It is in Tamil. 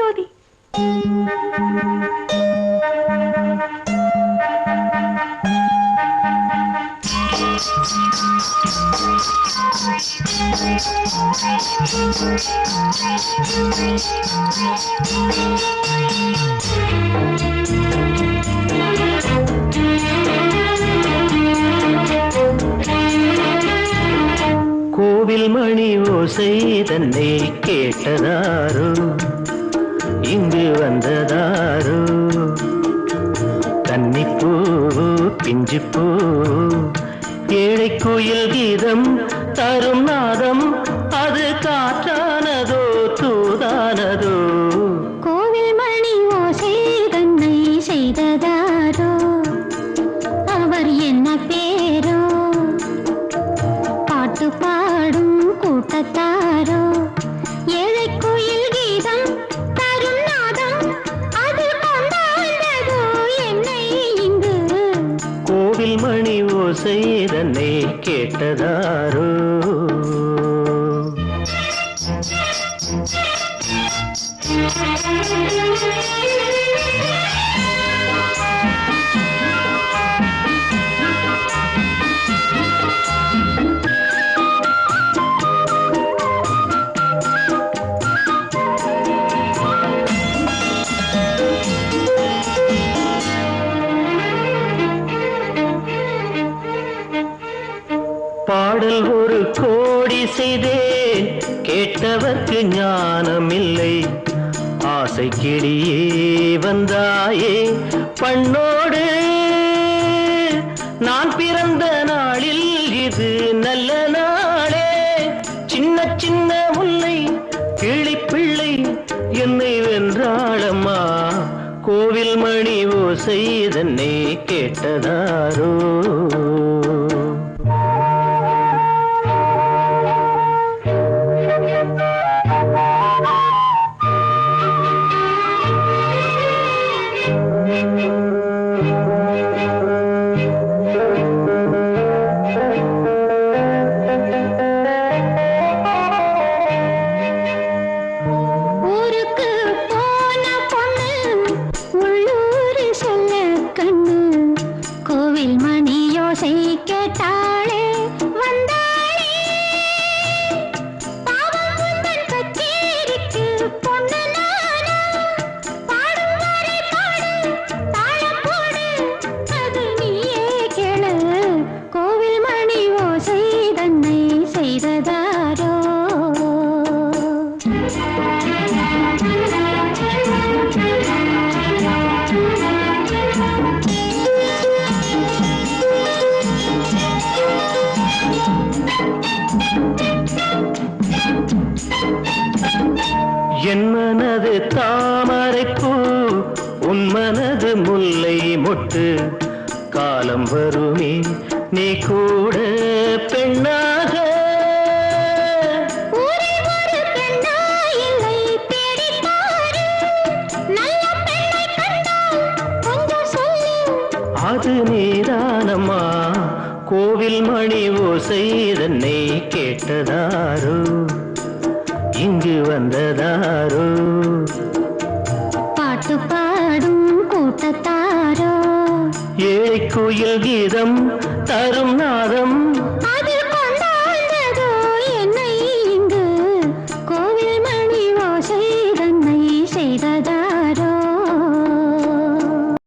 ஜோதி. கோவில் மணி ஓசை தன்னை கேட்டதாரோ, இங்கு வந்ததாரோ, கன்னிப்பூ பிஞ்சிப்பூ ஏழை கோயில் கீதம் தரும் நாதம், அது காற்றானதோ தூதானதோ? கோவில் மணி ஓசை தன்னை செய்ததாரோ, அவர் என்ன பேரோ? பாட்டு பாடும் கூட்டத்தாரோ, ஏழை கோயில் கீதம் தரும் நாதம், அது கொண்டாண்டதோ என்னை இங்கு? கோவில் மணி ஓசை தன்னை கேட்டதாரோ. பாடல் ஒரு கோடி செய்தேன், கேட்டவர்க்கு ஞானம் இல்லை. ஆசை கிளியே வந்தாயே பண்ணோடு, நான் பிறந்த நாளில் இது நல்ல நாளே. சின்ன சின்ன முல்லை கிளிப்பிள்ளை என்னை வென்றாளம்மா, கோவில் மணி ஓசை தன்னை கேட்டதாரோ? கேட்டாளே வந்தாளே, பாவம் உந்தன் கச்சேரிக்கு பொண்ணு நானா? பாடும் வரை பாடு, தாளம் போடு, அது நீயே கேளு. கோவில் மணி ஓசை தன்னை செய்ததாரோ? என் மனது தாமரைப்பூ, உன் மனது முல்லை மொட்டு. காலம் வருமே நீ கூட பெண்ணாக, அது நீதானம்மா. கோவில் மணி ஓசை தன்னை கேட்டதாரோ, இங்கு வந்ததாரோ? பாட்டு பாடும் கூட்டத்தாரோ, ஏழை கோயில் கீதம் தரும் நாதம், அது கொண்டாண்டதோ என்னை இங்கு? கோவில் மணி ஓசை தன்னை செய்ததா?